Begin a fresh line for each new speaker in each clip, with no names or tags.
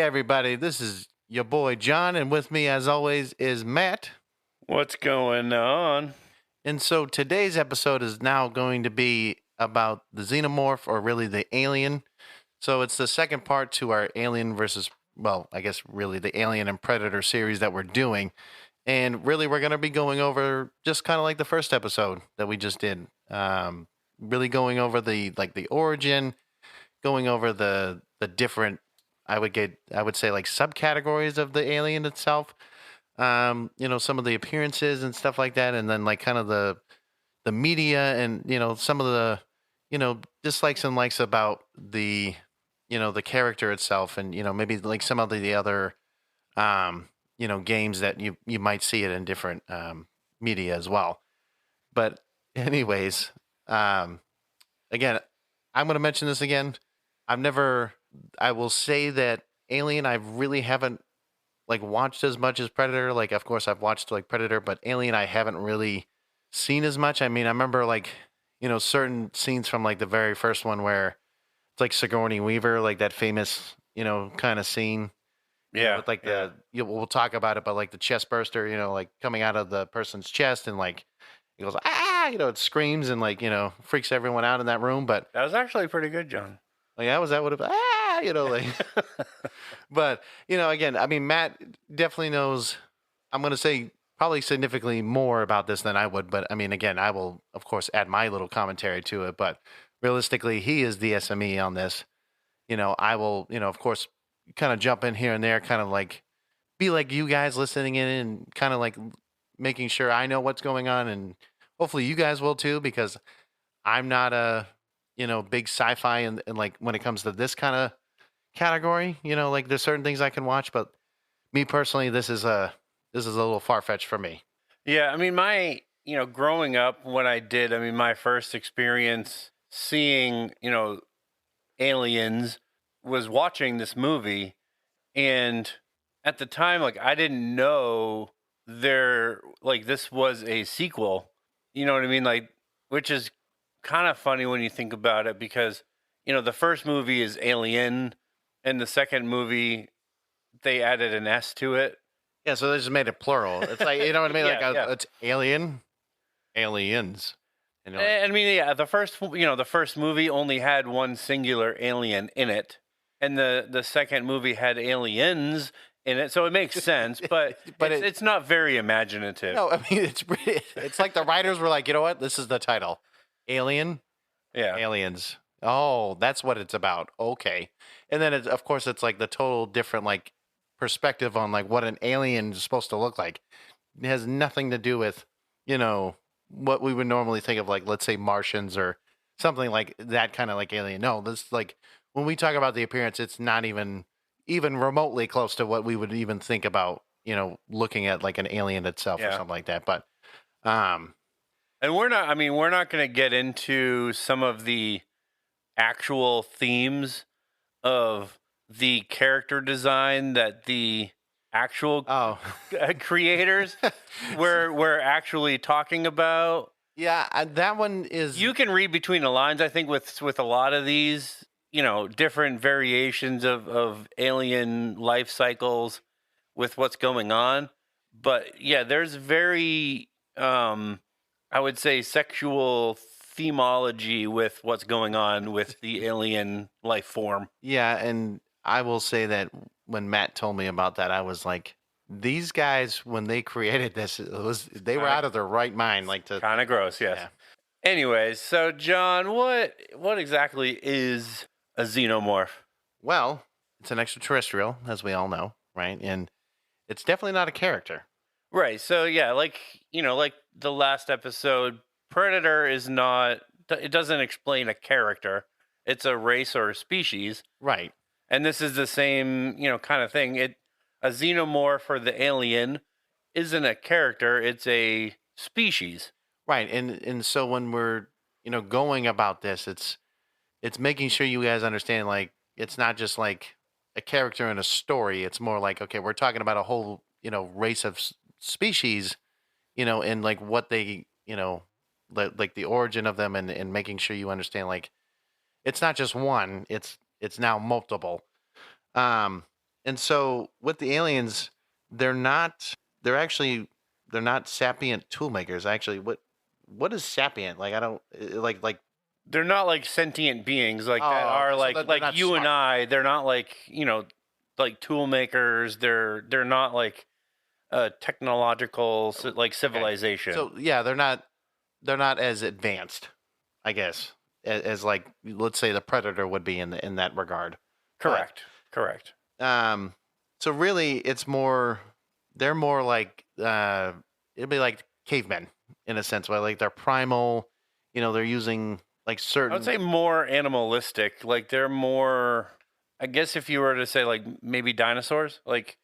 everybody. This is your boy John, and with me, as always, is Matt.
What's going on?
And so today's episode is now going to be about the Xenomorph, or really the alien. So it's the second part to our Alien versus, well, I guess really the Alien and Predator series that we're doing. And really, we're going to be going over just kind of like the first episode that we just did. Really going over the origin, going over the different, I would say like subcategories of the alien itself. Some of the appearances and stuff like that, and then like kind of the media and some of the dislikes and likes about the the character itself, and maybe like some of the other games that you might see it in different media as well. But anyways, again, I'm going to mention this again. I will say that Alien, I really haven't like watched as much as Predator. Like, of course, I've watched like Predator, but Alien, I haven't really seen as much. I mean, I remember like, certain scenes from like the very first one where it's like Sigourney Weaver, like that famous, kind of scene.
Yeah.
With like we'll talk about it, but like the chest burster, like coming out of the person's chest and like it goes, it screams and like, freaks everyone out in that room. But
that was actually pretty good, John.
like, that would have, like, but, again, I mean, Matt definitely knows, I'm going to say probably significantly more about this than I would. But I mean, again, I will, of course, add my little commentary to it. But realistically, he is the SME on this. I will, of course, kind of jump in here and there, kind of like be like you guys listening in and kind of like making sure I know what's going on. And hopefully you guys will too, because I'm not a, big sci-fi and like when it comes to this kind of category, like there's certain things I can watch, but me personally, this is a little far-fetched for me.
Yeah, I mean, growing up, what I did, I mean, my first experience seeing, aliens was watching this movie, and at the time, like, I didn't know this was a sequel, you know what I mean? Like, which is kind of funny when you think about it, because, the first movie is Alien, and the second movie, they added an S to it.
Yeah, so they just made it plural. It's like, you know what I mean?
Yeah.
It's Alien, Aliens.
I mean, yeah, the first movie only had one singular alien in it, and the second movie had aliens in it, so it makes sense. But it's not very imaginative.
No, I mean it's like the writers were like, you know what? This is the title, Alien, Aliens. Oh, that's what it's about. Okay, and then of course it's like the total different like perspective on like what an alien is supposed to look like. It has nothing to do with what we would normally think of, like, let's say Martians or something like that kind of like alien. No, this, like, when we talk about the appearance, it's not even remotely close to what we would even think about, looking at like an alien itself or something like that. But,
and we're not going to get into some of the actual themes of the character design that the actual creators we're actually talking about.
Yeah, that one is...
You can read between the lines, I think, with a lot of these, different variations of alien life cycles with what's going on. But yeah, there's very, I would say, sexual themology with what's going on with the alien life form.
Yeah, and I will say that when Matt told me about that, I was like, these guys, when they created this, they were out of their right mind. Like, to
kind of gross, yes. Yeah. Anyways, so John, what exactly is a xenomorph?
Well, it's an extraterrestrial, as we all know, right? And it's definitely not a character.
Right. So yeah, like the last episode, Predator is not. It doesn't explain a character. It's a race or a species.
Right.
And this is the same, kind of thing. A xenomorph, or the alien, isn't a character, it's a species.
Right. And so when we're, going about this, it's making sure you guys understand, like, it's not just like a character in a story. It's more like, okay, we're talking about a whole, race of species, and like what they, like the origin of them, and making sure you understand, like, it's not just one, it's now multiple. And so with the aliens, they're not. They're actually. They're not sapient toolmakers. Actually, what is sapient? Like I don't like.
They're not like sentient beings like that
Oh,
are
okay. So
like
they're not
you and
smart.
I. They're not like like tool makers. They're not like technological like
Okay.
civilization.
So yeah, they're not as advanced, I guess, as like let's say the predator would be in that regard. But
Correct. Correct.
um, so really, it's more they're more like it'd be like cavemen in a sense, where like they're primal. They're using like
I would
certain.
say more animalistic. Like they're more. I guess if you were to say like maybe dinosaurs, like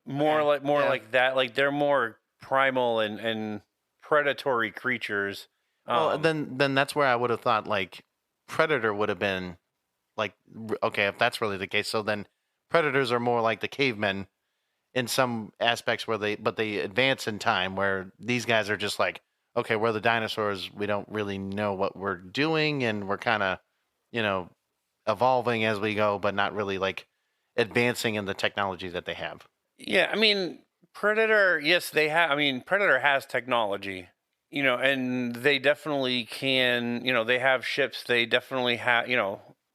Okay.
more
Yeah.
like that. Like they're more primal and predatory creatures.
Well, then that's where I would have thought like predator would have been like okay, if that's really the case, so then predators are more like the cavemen in some aspects where they advance in time, where these guys are just like, okay, we're the dinosaurs, we don't really know what we're doing, and we're kind of you know evolving as we go, but not really like advancing in the technology that they have.
Yeah, I mean, Predator, yes, they have. I mean, Predator has technology, and they definitely can. They have ships. They definitely have.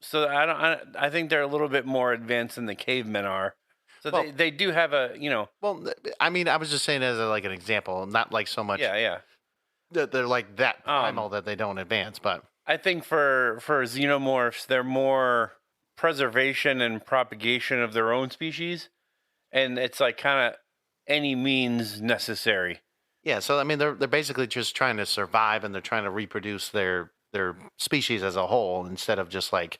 So I don't. I think they're a little bit more advanced than the cavemen are. So
Well,
they do have a.
I mean, I was just saying as like an example, not like so much
Yeah, yeah.
that they're like that
Um,
primal that they don't advance, but
I think for Xenomorphs, they're more preservation and propagation of their own species, and it's like kind of any means necessary.
yeah. So I mean, they're basically just trying to survive, and they're trying to reproduce their species as a whole instead of just like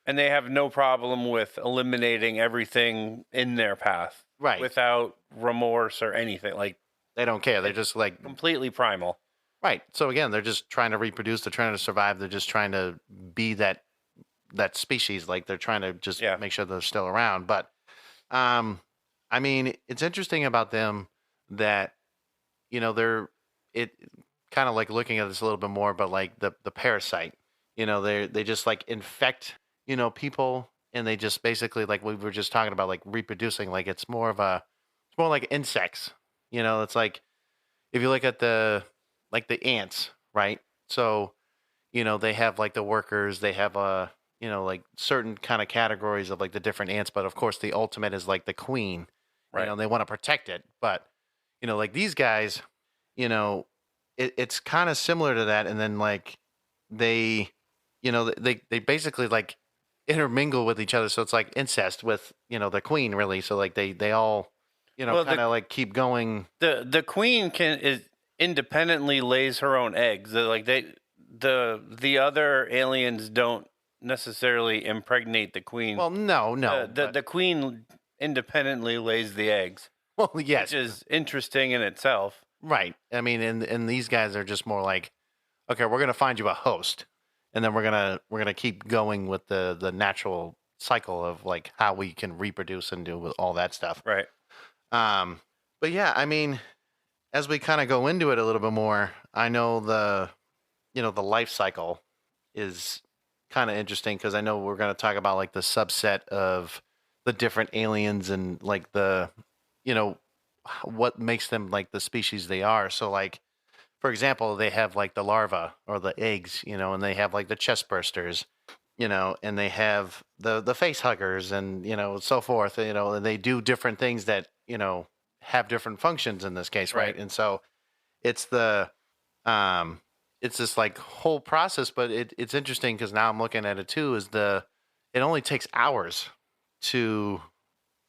And they have no problem with eliminating everything in their path
right.
without remorse or anything. Like
They don't care. They're
it's
just like
completely primal.
right. So again, they're just trying to reproduce. They're trying to survive. They're just trying to be that species. Like they're trying to just
Yeah.
make sure they're still around. But um, I mean, it's interesting about them that they're it kind of like looking at this a little bit more, but like the parasite. They just like infect people, and they just basically like we were just talking about like reproducing. Like it's more like insects. It's like if you look at the ants, right? So, they have like the workers, they have like certain kind of categories of like the different ants, but of course the ultimate is like the queen.
Right.
They want to protect it, but like these guys, you know, it's kind of similar to that, and then like they, they basically like intermingle with each other, so it's like incest with the queen, really. So like they all,
Well,
kind of like keep going.
the queen is independently lays her own eggs. Like the other aliens don't necessarily impregnate the queen.
Well, no, no,
The queen independently lays the eggs,
well,
which
yes,
is interesting in itself.
right. I mean, and these guys are just more like, okay, we're gonna find you a host, and then we're gonna keep going with the natural cycle of like how we can reproduce and do with all that stuff.
Right.
Um, but yeah, I mean, as we kind of go into it a little bit more, I know the life cycle is kind of interesting because I know we're going to talk about like the subset of the different aliens and like you know, what makes them like the species they are. So like, for example, they have like the larva or the eggs, and they have like the chest bursters, and they have the face huggers and so forth. And they do different things that have different functions in this case, right?
Right.
And so it's the um it's this like whole process, but it's interesting because now I'm looking at it too. It only takes hours to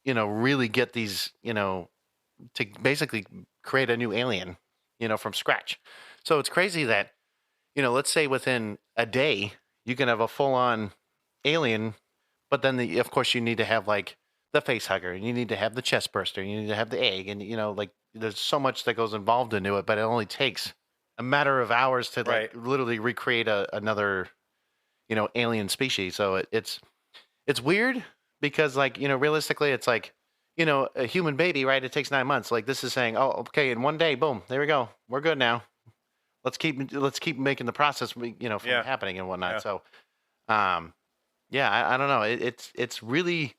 really get these to basically create a new alien from scratch. So it's crazy that let's say within a day you can have a full on alien, but then of course you need to have like the face hugger, and you need to have the chest burster, you need to have the egg, and like there's so much that goes involved into it, but it only takes a matter of hours to like
Right.
literally recreate another alien species. So it's weird because like realistically it's like a human baby, right? It takes 9 months. Like this is saying, oh, okay, in one day, boom, there we go, we're good now. Let's keep making the process from
Yeah.
happening and whatnot.
Yeah.
So yeah, I don't know. It's really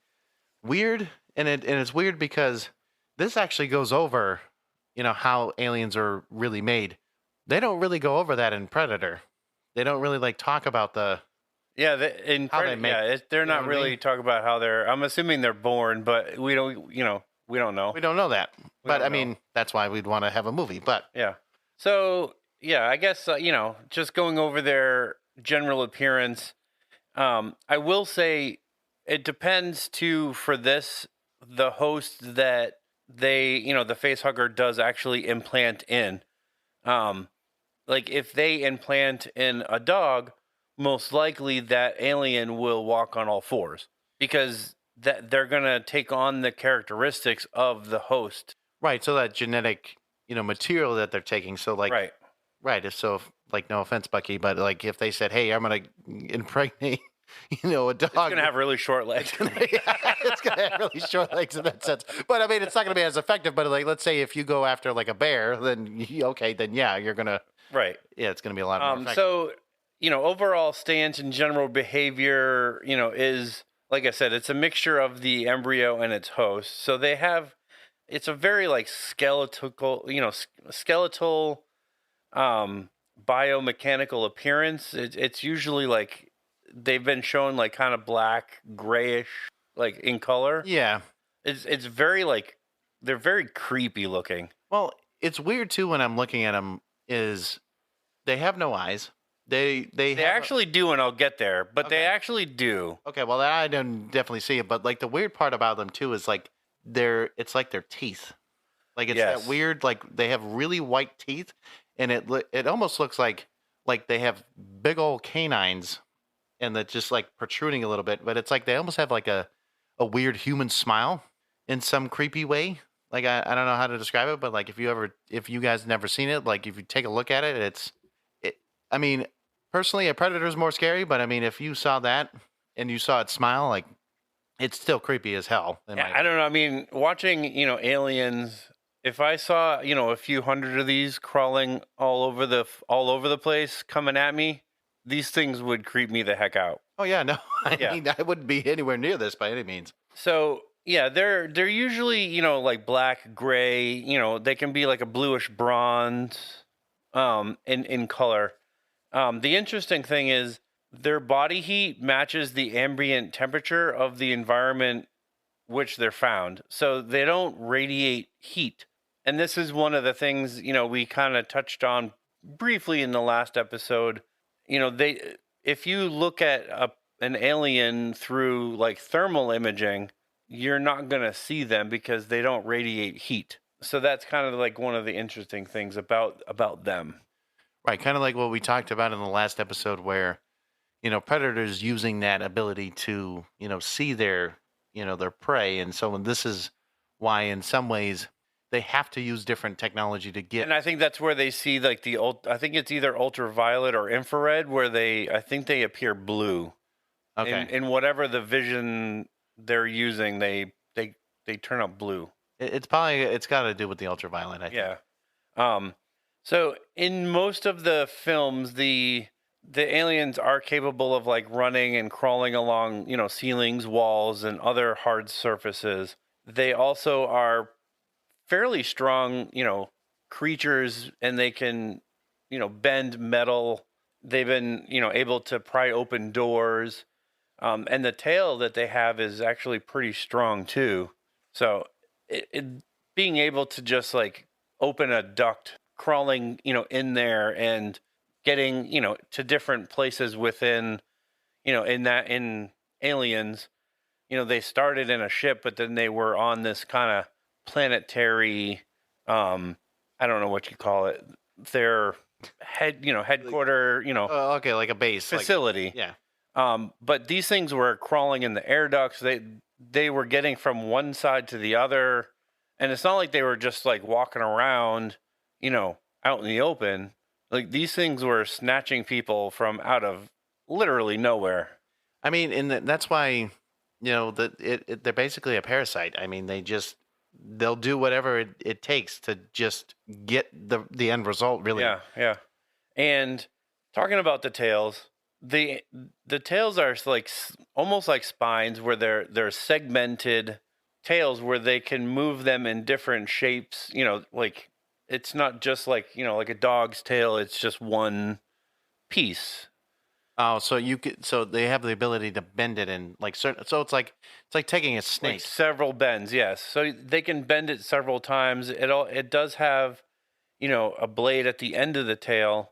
weird And it's weird because this actually goes over, how aliens are really made. They don't really go over that in Predator. They don't really like talk about
Yeah,
how they make.
they're
You know
not
what I
really
mean?
talking about how they're. I'm assuming they're born, but we don't. We don't know.
We don't know that.
We
But
don't
I
know.
mean, that's why we'd want to have a movie. But
Yeah. So yeah, I guess just going over their general appearance. I will say it depends too for this the host that the face hugger does actually implant in. Um, like if they implant in a dog, most likely that alien will walk on all fours because that they're gonna take on the characteristics of the host.
right, so that genetic, material that they're taking. So like,
Right.
right, if like, no offense, Bucky, but like if they said, "Hey, I'm gonna impregnate," a dog,
It's gonna have really short legs.
it's gonna have really short legs in that sense. But I mean, it's not gonna be as effective. But like, let's say if you go after like a bear, then okay, then yeah, you're gonna,
Right.
yeah, it's gonna be a lot more effective.
So, overall stance and general behavior, is like I said, it's a mixture of the embryo and its host. So it's a very like skeletal, biomechanical appearance. It's usually like they've been shown like kind of black, grayish, like in color.
Yeah.
It's very like they're very creepy looking.
Well, it's weird too when I'm looking at them. Is they have no eyes. They
They
have
actually do, and I'll get there, but they
Okay.
actually do.
okay. Well, I didn't definitely see it, but like the weird part about them too is like it's like their teeth. Like it's that
Yes.
weird. Like they have really white teeth, and it almost looks like they have big old canines, and that just like protruding a little bit. But it's like they almost have like a weird human smile in some creepy way. Like I don't know how to describe it, but like if you guys never seen it, like if you take a look at it, it. I mean, personally, a predator is more scary, but I mean, if you saw that and you saw it smile, like it's still creepy as hell.
Yeah, I don't know. I mean, watching, aliens, if I saw, a few hundred of these crawling all over the place coming at me, these things would creep me the heck out.
Oh yeah, no, I
Yeah.
mean, I wouldn't be anywhere near this by any means.
So, yeah, they're usually, like black, gray, they can be like a bluish bronze in color. The interesting thing is their body heat matches the ambient temperature of the environment which they're found. So they don't radiate heat. And this is one of the things, we kind of touched on briefly in the last episode. They if you look at an alien through like thermal imaging, you're not going to see them because they don't radiate heat. So that's kind of like one of the interesting things about them.
Right, kind of like what we talked about in the last episode, where predators using that ability to see their prey, and so this is why in some ways they have to use different technology to get.
And I think that's where they see like I think it's either ultraviolet or infrared, where I think they appear blue.
Okay,
In whatever the vision they're using, they turn up blue.
it's got to do with the ultraviolet. I think.
Yeah. So in most of the films, the aliens are capable of like running and crawling along, ceilings, walls, and other hard surfaces. They also are fairly strong, creatures, and they can, bend metal. They've been, able to pry open doors. And the tail that they have is actually pretty strong too. So being able to just like open a duct, crawling, in there and getting, to different places within, in Aliens, they started in a ship, but then they were on this kind of planetary, I don't know what you call it, their headquarter,
Okay, like a base
facility.
yeah.
But these things were crawling in the air ducts. They were getting from one side to the other, and it's not like they were just like walking around, out in the open. Like these things were snatching people from out of literally nowhere.
I mean, and that's why that they're basically a parasite. I mean, they'll do whatever it takes to just get the end result. Really,
Yeah. And talking about the tails, the tails are like almost like spines where they're segmented tails where they can move them in different shapes. Like it's not just like like a dog's tail. It's just one piece.
Oh, so so they have the ability to bend it in like certain. So it's like taking a
Like
snake.
several bends, yes. So they can bend it several times. It does have, a blade at the end of the tail,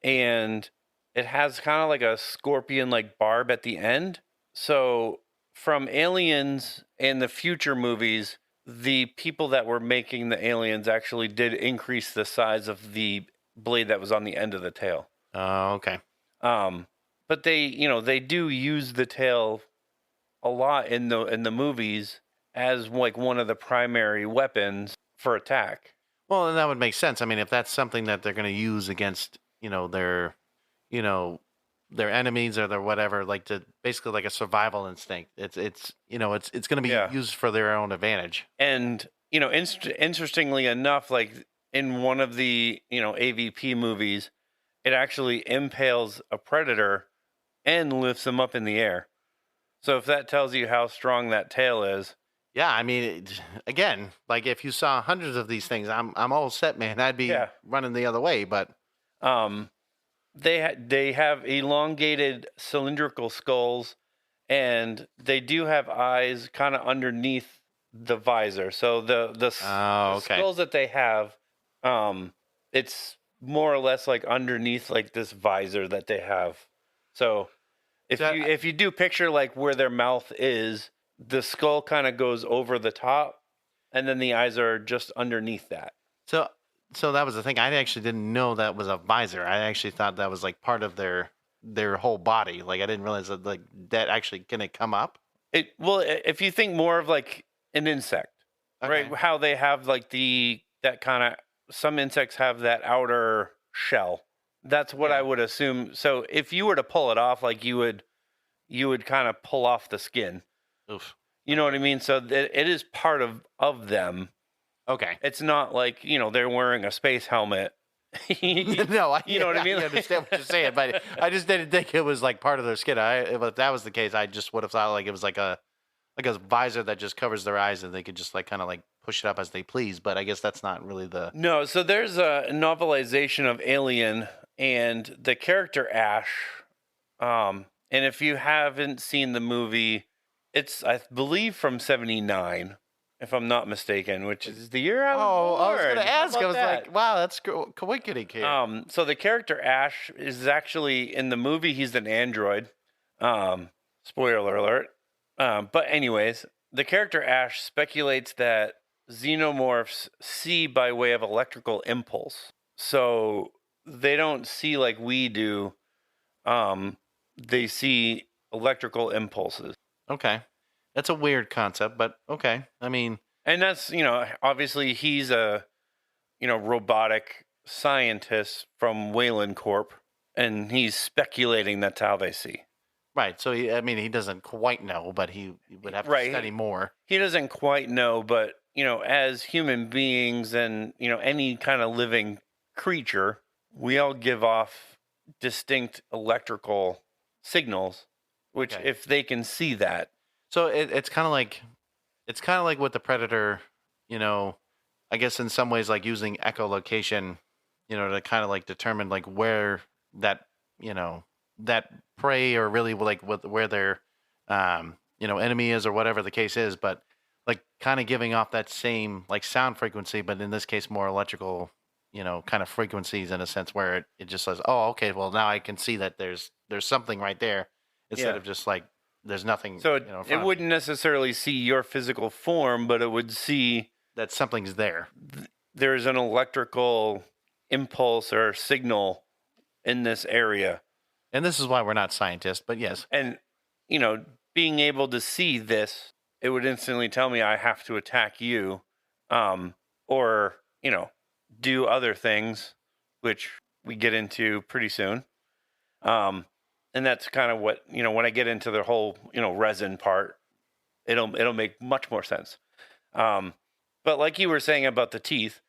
and it has kind of like a scorpion like barb at the end. So from Aliens and the future movies, the people that were making the aliens actually did increase the size of the blade that was on the end of the tail.
Oh, okay.
But they do use the tail a lot in the movies as like one of the primary weapons for attack.
Well, and that would make sense. I mean, if that's something that they're going to use against, you know, their enemies or their whatever, like to basically like a survival instinct. It's going to be used for their own advantage.
And interestingly enough, like in one of the AVP movies, it actually impales a predator and lifts him up in the air. So if that tells you how strong that tail is.
Yeah, I mean, again, like if you saw hundreds of these things, I'm all set, man. I'd be running the other way, but
they have elongated cylindrical skulls, and they do have eyes kind of underneath the visor. So the skulls that they have, it's more or less like underneath like this visor that they have. So if you do picture like where their mouth is, the skull kind of goes over the top, and then the eyes are just underneath that.
So that was the thing. I actually didn't know that was a visor. I actually thought that was like part of their whole body. Like I didn't realize that like that actually can it come up.
If you think more of like an insect, right? How they have like that kind of, some insects have that outer shell. That's what I would assume. So if you were to pull it off, like you would kind of pull off the skin.
Oof.
You know what I mean? So it is part of them.
Okay.
It's not like, they're wearing a space helmet.
No, you know what I mean? I understand what you're saying, but I just didn't think it was like part of their skin. If that was the case, I just would have thought like it was like a visor that just covers their eyes and they could just like kind of like push it up as they please. But I guess that's not really the.
No, so there's a novelization of Alien and the character Ash. And if you haven't seen the movie, it's, I believe, from 1979. If I'm not mistaken, which is the year I was born.
I was going to ask. I was like, wow, that's coinciding here.
So the character Ash is actually, in the movie, he's an android. Spoiler alert. But anyways, the character Ash speculates that Xenomorphs see by way of electrical impulse. So they don't see like we do. They see electrical impulses.
Okay. That's a weird concept, but okay. I mean,
and that's, obviously he's a, robotic scientist from Wayland Corp, and he's speculating that's how they see.
Right. So, he doesn't quite know, but he would have to study more.
He doesn't quite know, but, as human beings and, any kind of living creature, we all give off distinct electrical signals, which if they can see that.
So it's kind of like with the Predator, I guess in some ways like using echolocation, to kind of like determine like where that, that prey or really like where their, enemy is or whatever the case is, but like kind of giving off that same like sound frequency, but in this case more electrical, kind of frequencies in a sense where it just says, oh, okay, well now I can see that there's something right there instead of just like, there's nothing.
So it wouldn't necessarily see your physical form, but it would see
that something's there.
There's an electrical impulse or signal in this area.
And this is why we're not scientists, but yes.
And, being able to see this, it would instantly tell me I have to attack you, or, do other things, which we get into pretty soon. And that's kind of what, when I get into the whole, resin part, it'll make much more sense. But like you were saying about the teeth,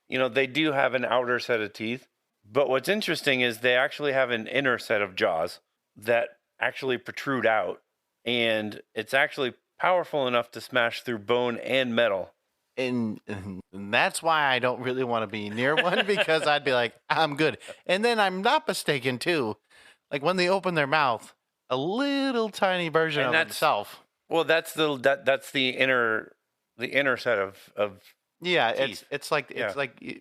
they do have an outer set of teeth. But what's interesting is they actually have an inner set of jaws that actually protrude out. And it's actually powerful enough to smash through bone and metal.
And that's why I don't really want to be near one, because I'd be like, I'm good. And then I'm not mistaken too. Like when they open their mouth, a little tiny version
And
of
that's
himself.
well, that's the inner set of
Yeah,
teeth.
it's like
Yeah.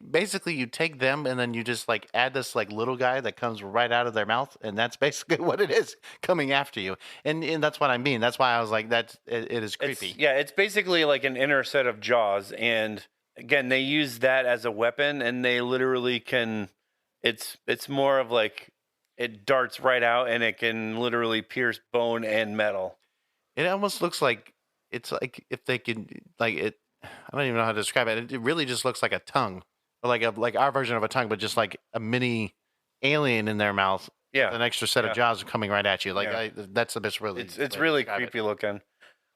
basically you take them and then you just like add this like little guy that comes right out of their mouth, and that's basically what it is coming after you. And that's what I mean. That's why I was like, it is creepy.
It's basically like an inner set of jaws, and again, they use that as a weapon, and they literally can. It's more of like it darts right out, and it can literally pierce bone and metal.
It almost looks like it's like if they could like it. I don't even know how to describe it. It really just looks like a tongue, or like our version of a tongue, but just like a mini alien in their mouth.
Yeah,
An extra set of
yeah,
jaws coming right at you. Like
yeah.
that's the best really.
It's
way to
really
describe it.
creepy looking.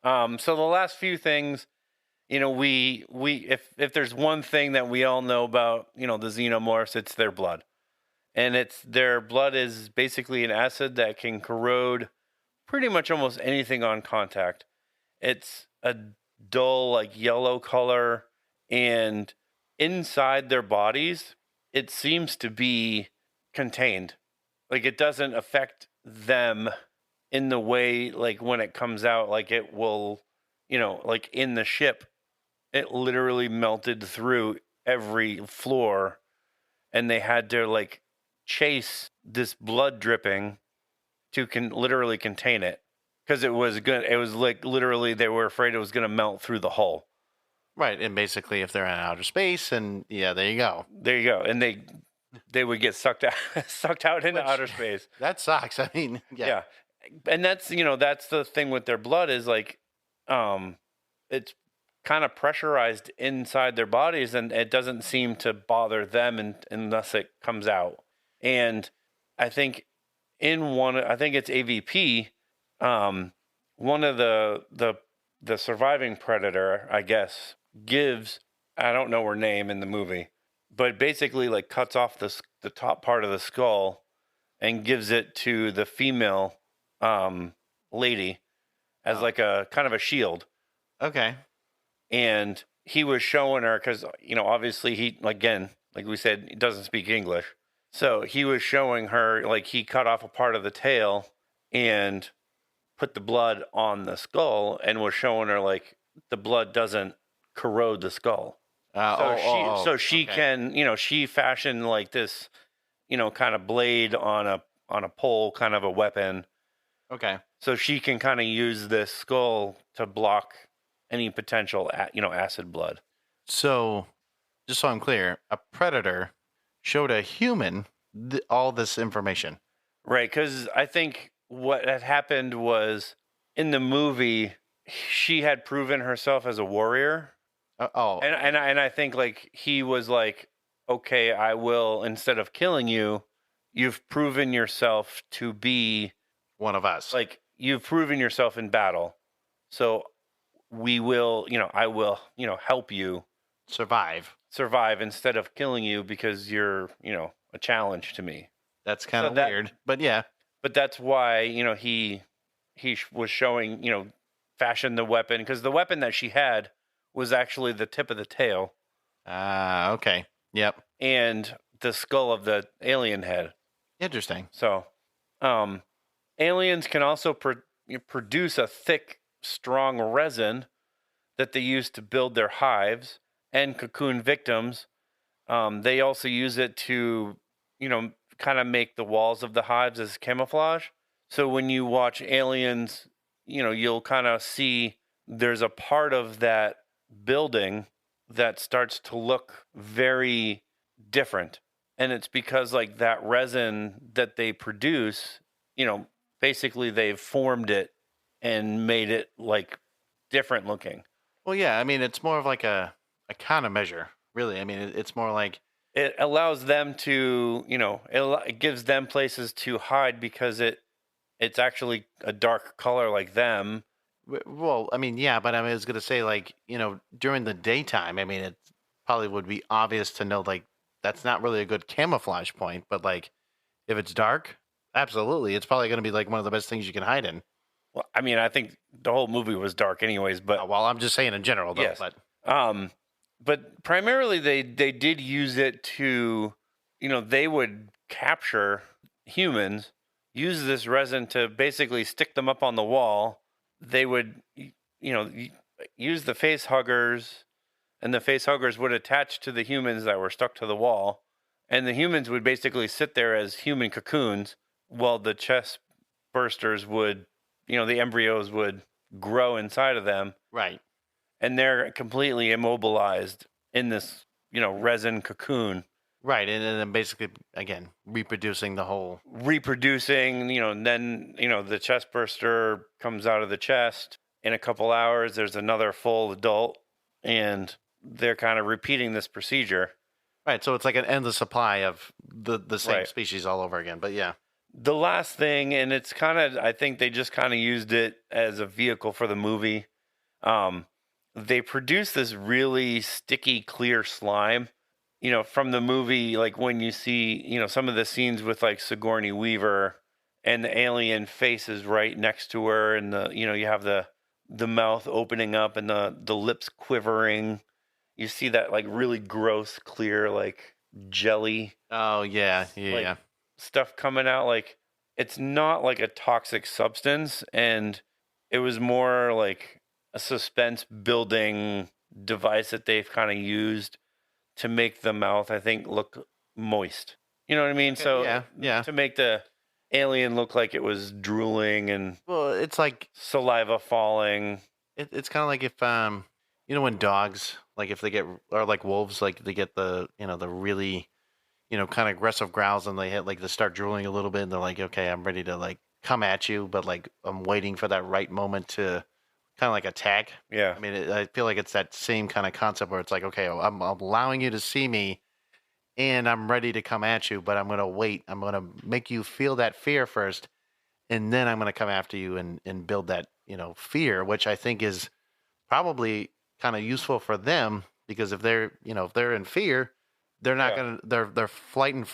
So the last few things, we if there's one thing that we all know about, the xenomorphs, it's their blood. And their blood is basically an acid that can corrode pretty much almost anything on contact. It's a dull, like yellow color, and inside their bodies, it seems to be contained. Like it doesn't affect them in the way, like when it comes out, like it will, like in the ship, it literally melted through every floor, and they had to like chase this blood dripping to literally contain it, because it was good. It was like literally they were afraid it was going to melt through the hull.
Right, and basically, if they're in outer space, and yeah, there you go.
There you go, and they would get sucked out sucked out into outer space.
That sucks. I mean,
Yeah, and that's the thing with their blood is like, it's kind of pressurized inside their bodies, and it doesn't seem to bother them unless it comes out. And I think I think it's AVP, one of the surviving predator, I guess, gives, I don't know her name in the movie, but basically like cuts off the top part of the skull and gives it to the female lady as like a kind of a shield.
Okay.
And he was showing her, because obviously he, again, like we said, he doesn't speak English, so he was showing her, like, he cut off a part of the tail and put the blood on the skull, and was showing her like the blood doesn't corrode the skull. So she
okay.
can, she fashioned like this, kind of blade on a pole, kind of a weapon.
Okay.
So she can kind of use this skull to block any potential, acid blood.
So, just so I'm clear, a predator showed a human all this information.
Right, because I think what had happened was, in the movie, she had proven herself as a warrior. And I think like he was like, okay, I will, instead of killing you, you've proven yourself to be
one of us.
like, you've proven yourself in battle, so we will, I will, help you
survive
instead of killing you, because you're, a challenge to me.
That's kind of weird, but yeah.
But that's why, he was showing, fashioned the weapon, because the weapon that she had was actually the tip of the tail.
Okay. Yep.
And the skull of the alien head.
Interesting.
So, aliens can also produce a thick, strong resin that they use to build their hives and cocoon victims. They also use it to, kind of make the walls of the hives as camouflage. So when you watch Aliens, you'll kind of see there's a part of that building that starts to look very different. And it's because like that resin that they produce, basically they've formed it and made it like different looking.
Well, yeah, I mean, it's more of like a countermeasure, really. I mean, it's more like
it allows them to, it gives them places to hide, because it's actually a dark color like them.
Well, I mean, yeah, but I was going to say, like, during the daytime, I mean, it probably would be obvious to know, like, that's not really a good camouflage point. But, like, if it's dark, absolutely. It's probably going to be, like, one of the best things you can hide in.
Well, I mean, I think the whole movie was dark, anyways. But
Well, I'm just saying in general, though.
yes, um, but primarily they did use it to, they would capture humans, use this resin to basically stick them up on the wall. They would, use the face huggers, and the face huggers would attach to the humans that were stuck to the wall, and the humans would basically sit there as human cocoons while the chest bursters would, the embryos would grow inside of them,
right.
and they're completely immobilized in this, resin cocoon.
Right, and then basically, again, reproducing the whole.
Reproducing, and then, the chest burster comes out of the chest. In a couple hours, there's another full adult, and they're kind of repeating this procedure.
Right, so it's like an endless supply of the same
Right.
species all over again. But yeah,
The last thing, and it's kind of, I think they just kind of used it as a vehicle for the movie. They produced this really sticky, clear slime. From the movie, like when you see, some of the scenes with like Sigourney Weaver and the alien face is right next to her, and you have the mouth opening up and the lips quivering. You see that like really gross, clear, like jelly
oh yeah, yeah,
like
yeah.
stuff coming out. Like it's not like a toxic substance, and it was more like a suspense building device that they've kind of used to make the mouth, I think, look moist. You know what I mean?
Okay,
So
yeah.
to make the alien look like it was drooling and
Well, it's like
saliva falling.
it's kind of like if when dogs, like if they get, or like wolves, like they get the really kind of aggressive growls, and they hit, like, they start drooling a little bit, and they're like, okay, I'm ready to like come at you, but like I'm waiting for that right moment to kind of like attack.
Yeah.
I mean, I feel like it's that same kind of concept where it's like, okay, I'm allowing you to see me, and I'm ready to come at you, but I'm gonna wait. I'm gonna make you feel that fear first, and then I'm gonna come after you and build that fear, which I think is probably kind of useful for them, because if they're in fear, they're not
Yeah.
gonna their flight and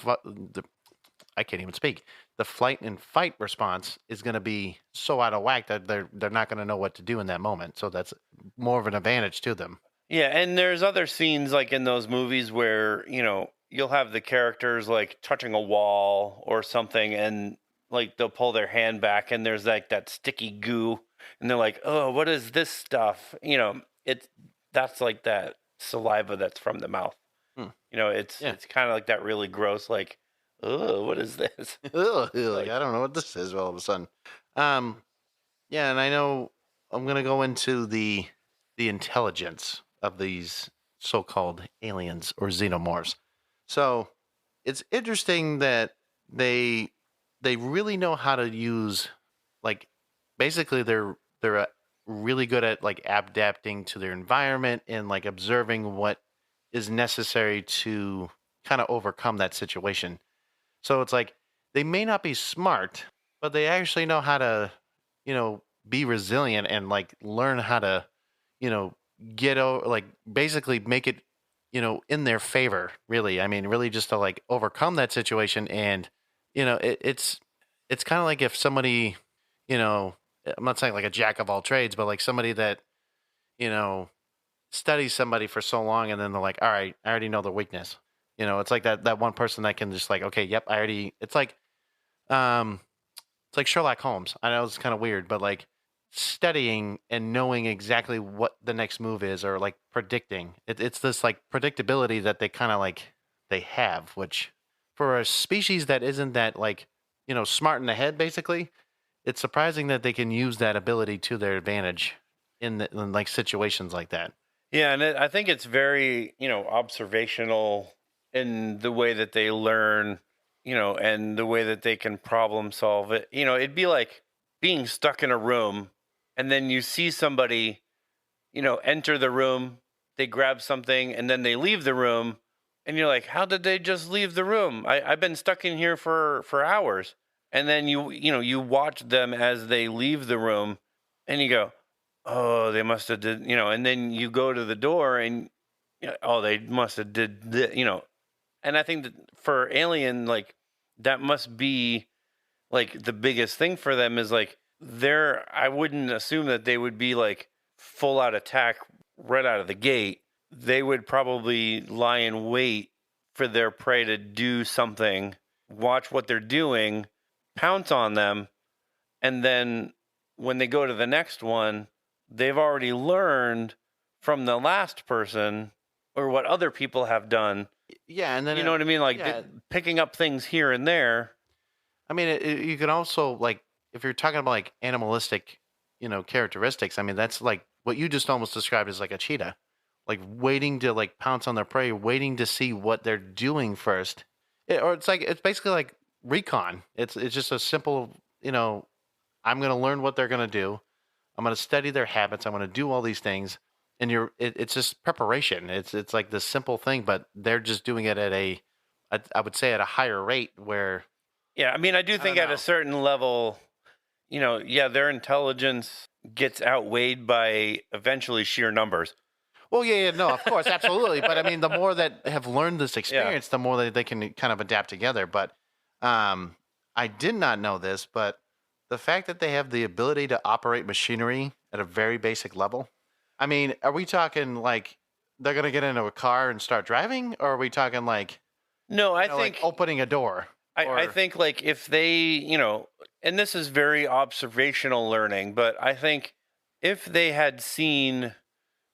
I can't even speak. The flight and fight response is going to be so out of whack that they're not going to know what to do in that moment. So that's more of an advantage to them.
Yeah, and there's other scenes like in those movies where, you'll have the characters like touching a wall or something, and like they'll pull their hand back and there's like that sticky goo, and they're like, "Oh, what is this stuff?" That's like that saliva that's from the mouth.
Hmm.
It's
Yeah.
it's kind of like that really gross, like, "Oh, what is this?"
Ugh, like,
Like,
I don't know what this is all of a sudden. Um, yeah, and I know I'm going to go into the intelligence of these so-called aliens or xenomorphs. So it's interesting that they they really know how to use, like, basically they're really good at like adapting to their environment and like observing what is necessary to kind of overcome that situation. So it's like they may not be smart, but they actually know how to, be resilient and like learn how to, you know, get over, like, basically make it, in their favor, really. I mean, really just to like overcome that situation. And, it's kind of like if somebody, you know, I'm not saying like a jack of all trades, but like somebody that, you know, studies somebody for so long, and then they're like, all right, I already know their weakness. It's like that one person that can just like, okay, yep, I already. Um, it's like Sherlock Holmes. I know it's kind of weird, but like studying and knowing exactly what the next move is, or like predicting. It's this like predictability that they kind of like they have, which for a species that isn't that like smart in the head, basically, it's surprising that they can use that ability to their advantage in like situations like that.
yeah, and I think it's very, observational in the way that they learn, and the way that they can problem solve it. It'd be like being stuck in a room, and then you see somebody, enter the room, they grab something, and then they leave the room, and you're like, how did they just leave the room? I've been stuck in here for hours. And then you watch them as they leave the room, and you go, oh, they must have did, and then you go to the door and, oh, they must have did this. And I think that for Alien, like, that must be like the biggest thing for them is like I wouldn't assume that they would be like full out attack right out of the gate. They would probably lie in wait for their prey to do something, watch what they're doing, pounce on them, and then when they go to the next one, they've already learned from the last person or what other people have done.
Yeah, and then
You know what I mean? Like
yeah.
picking up things here and there.
I mean, you can also like if you're talking about like animalistic, characteristics. I mean, that's like what you just almost described as like a cheetah, like waiting to like pounce on their prey, waiting to see what they're doing first. Or it's basically like recon. It's just a simple, I'm going to learn what they're going to do. I'm going to study their habits. I'm going to do all these things, and it's just preparation. It's like this simple thing, but they're just doing it at I would say at a higher rate where
Yeah, I mean, I do
I
think
don't
at a
know.
certain level, yeah, their intelligence gets outweighed by eventually sheer numbers.
Well, yeah, no, of course, absolutely. But I mean, the more that have learned this
Yeah.
experience, the more that they can kind of adapt together. But um, I did not know this, but the fact that they have the ability to operate machinery at a very basic level. I mean, are we talking like they're gonna get into a car and start driving, or are we talking like
No, I
like
think
opening a door?
I
Or
think like if they, and this is very observational learning, but I think if they had seen,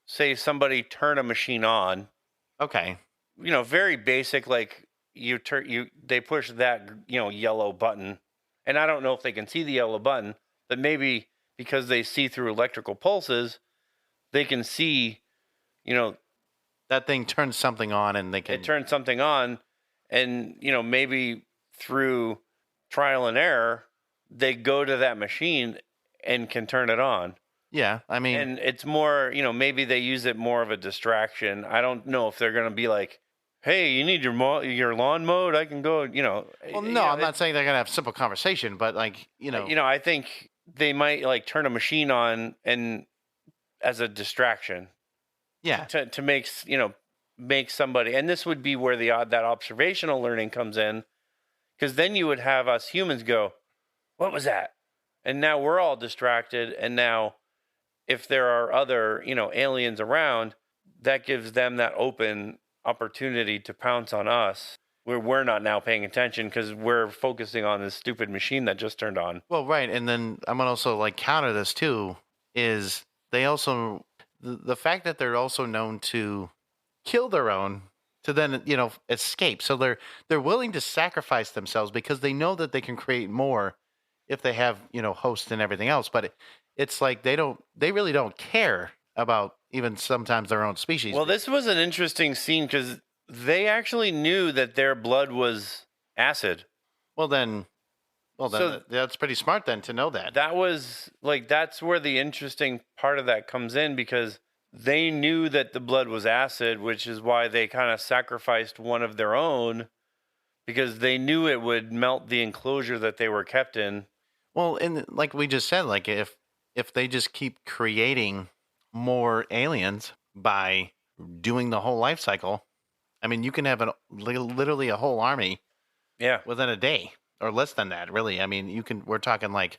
say, somebody turn a machine on,
okay,
very basic, like they push that, yellow button, and I don't know if they can see the yellow button, but maybe because they see through electrical pulses, they can see, you know,
that thing turns something on, and they
it
can.
turns something on, and maybe through trial and error, they go to that machine and can turn it on.
Yeah, I mean,
And it's more, maybe they use it more of a distraction. I don't know if they're going to be like, "Hey, you need your lawn mowed? I can go."
well, no, I'm not saying they're gonna have simple conversation, but like
I think they might like turn a machine on and as a distraction
yeah,
to make somebody. And this would be where that observational learning comes in, because then you would have us humans go, "What was that?" And now we're all distracted. And now, if there are other, aliens around, that gives them that open opportunity to pounce on us where we're not now paying attention because we're focusing on this stupid machine that just turned on.
well, right, and then I'm gonna also like counter this too. Is they also the fact that they're also known to kill their own to then escape. So they're willing to sacrifice themselves because they know that they can create more if they have hosts and everything else. But it's like they really don't care about even sometimes their own species.
Well, this was an interesting scene because they actually knew that their blood was acid.
Well then,
So
that's pretty smart then to know that.
that was like, that's where the interesting part of that comes in, because they knew that the blood was acid, which is why they kind of sacrificed one of their own, because they knew it would melt the enclosure that they were kept in.
Well, and like we just said, like if they just keep creating more aliens by doing the whole life cycle, I mean, you can have literally a whole army
Yeah.
within a day or less than that. Really, I mean, we're talking like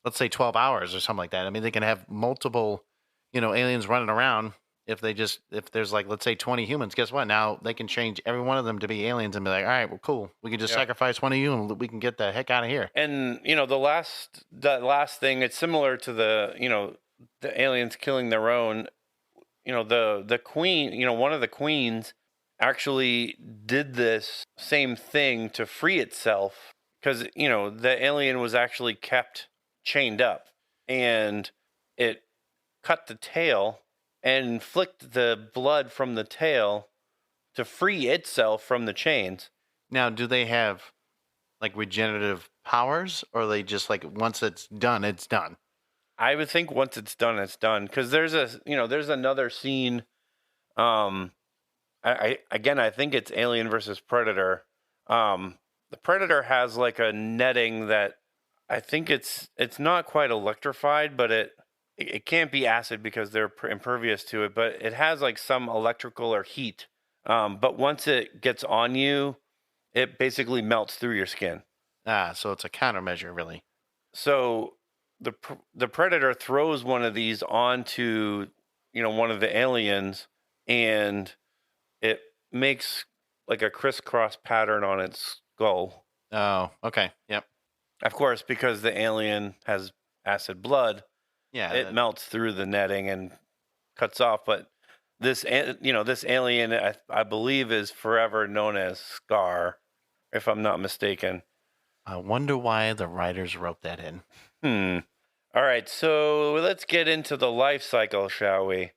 let's say 12 hours or something like that. I mean, they can have multiple, aliens running around. If there's like let's say 20 humans, guess what? Now they can change every one of them to be aliens and be like, all right, well, cool. We can just
Yeah.
sacrifice one of you and we can get the heck out of here.
And that last thing, it's similar to the aliens killing their own. The queen, one of the queens actually did this same thing to free itself, because the alien was actually kept chained up, and it cut the tail and flicked the blood from the tail to free itself from the chains.
Now, do they have like regenerative powers, or are they just like once it's done, it's done?
I would think once it's done, it's done. Because there's another scene. Um, I think it's Alien versus Predator. The Predator has like a netting that I think it's not quite electrified, but it can't be acid because they're impervious to it. But it has like some electrical or heat. But once it gets on you, it basically melts through your skin.
So it's a countermeasure, really.
So the predator throws one of these onto one of the aliens, and it makes like a crisscross pattern on its skull.
Oh, okay. Yep.
Of course, because the alien has acid blood,
Yeah.
it melts through the netting and cuts off. But this alien, I believe, is forever known as Scar, if I'm not mistaken.
I wonder why the writers wrote that in.
All right, so let's get into the life cycle, shall we?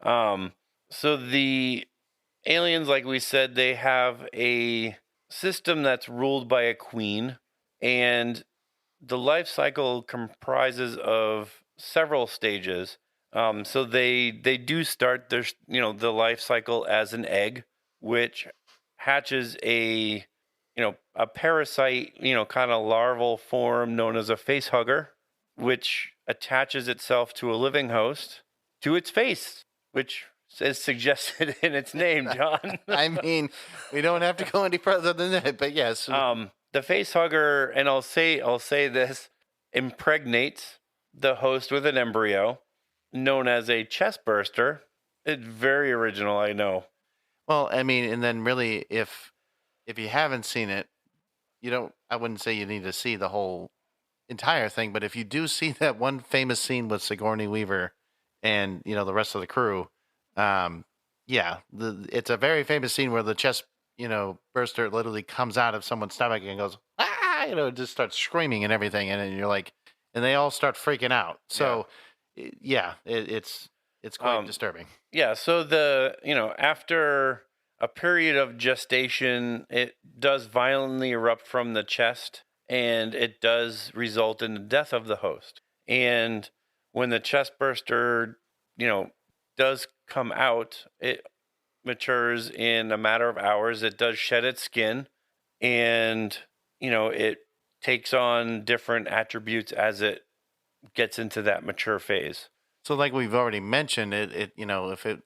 So the aliens, like we said, they have a system that's ruled by a queen, and the life cycle comprises of several stages. So they do start their the life cycle as an egg, which hatches a parasite, kind of larval form known as a face hugger, which attaches itself to a living host to its face, which is suggested in its name, John.
I mean, we don't have to go any further than that, but yes.
The face hugger, and I'll say this, impregnates the host with an embryo known as a chest burster. It's very original, I know.
Well, I mean, and then really, if you haven't seen it, I wouldn't say you need to see the whole entire thing, but if you do see that one famous scene with Sigourney Weaver and the rest of the crew, yeah, it's a very famous scene where the chest burster literally comes out of someone's stomach and goes just starts screaming and everything, and then you're like, and they all start freaking out. So it's quite disturbing.
Yeah, so after a period of gestation, it does violently erupt from the chest, and it does result in the death of the host. And when the chest burster, does come out, it matures in a matter of hours. It does shed its skin, and it takes on different attributes as it gets into that mature phase.
So like we've already mentioned, it if it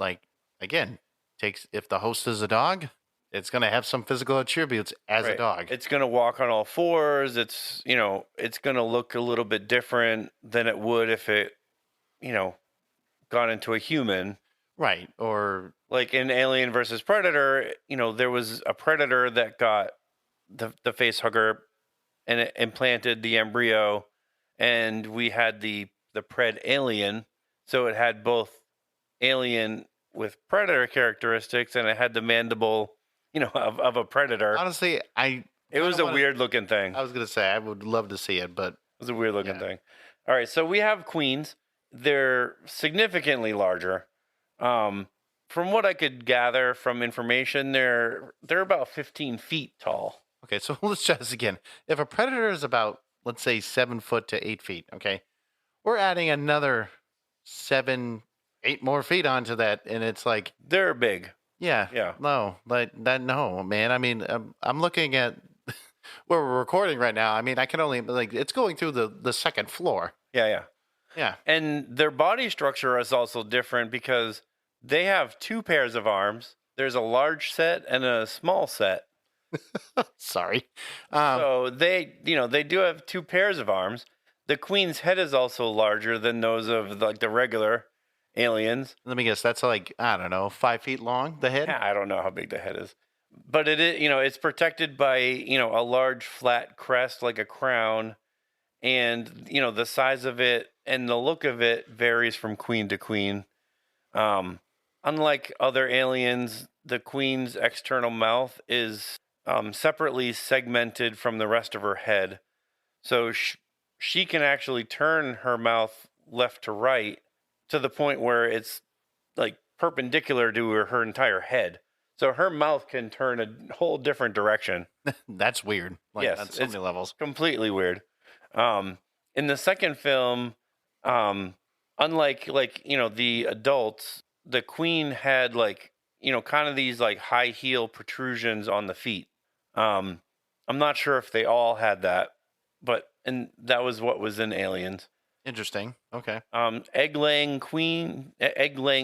again if the host is a dog, it's going to have some physical attributes as a dog.
It's going to walk on all fours. It's it's going to look a little bit different than it would if it gone into a human.
Right. Or
like in Alien versus Predator, there was a predator that got the face hugger and it implanted the embryo, and we had the pred alien. So it had both alien with predator characteristics, and it had the mandible, of a predator.
Honestly,
it was a weird looking thing.
I was going to say I would love to see it, but
it was a weird looking thing. All right, so we have queens. They're significantly larger. From what I could gather from information, they're about 15 feet tall.
Okay, so let's try this again. If a predator is about, let's say, 7 foot to 8 feet, okay, we're adding another 7, 8 more feet onto that, and it's like
they're big.
Yeah. No, no, man. I mean, I'm looking at where we're recording right now. I mean, I can only it's going through the second floor.
Yeah.
Yeah.
And their body structure is also different because they have 2 pairs of arms. There's a large set and a small set.
Sorry.
So they do have 2 pairs of arms. The queen's head is also larger than those of the regular aliens.
Let me guess. That's I don't know, 5 feet long. The head.
Yeah, I don't know how big the head is, but it is. It's protected by a large flat crest like a crown, and the size of it and the look of it varies from queen to queen. Unlike other aliens, the queen's external mouth is separately segmented from the rest of her head, so she can actually turn her mouth left to right to the point where it's perpendicular to her entire head. So her mouth can turn a whole different direction.
That's weird.
Yes,
on so many levels.
Completely weird. In the second film, unlike the adults, the queen had kind of these high heel protrusions on the feet. I'm not sure if they all had that, and that was what was in Aliens.
Interesting. Okay.
Egg-laying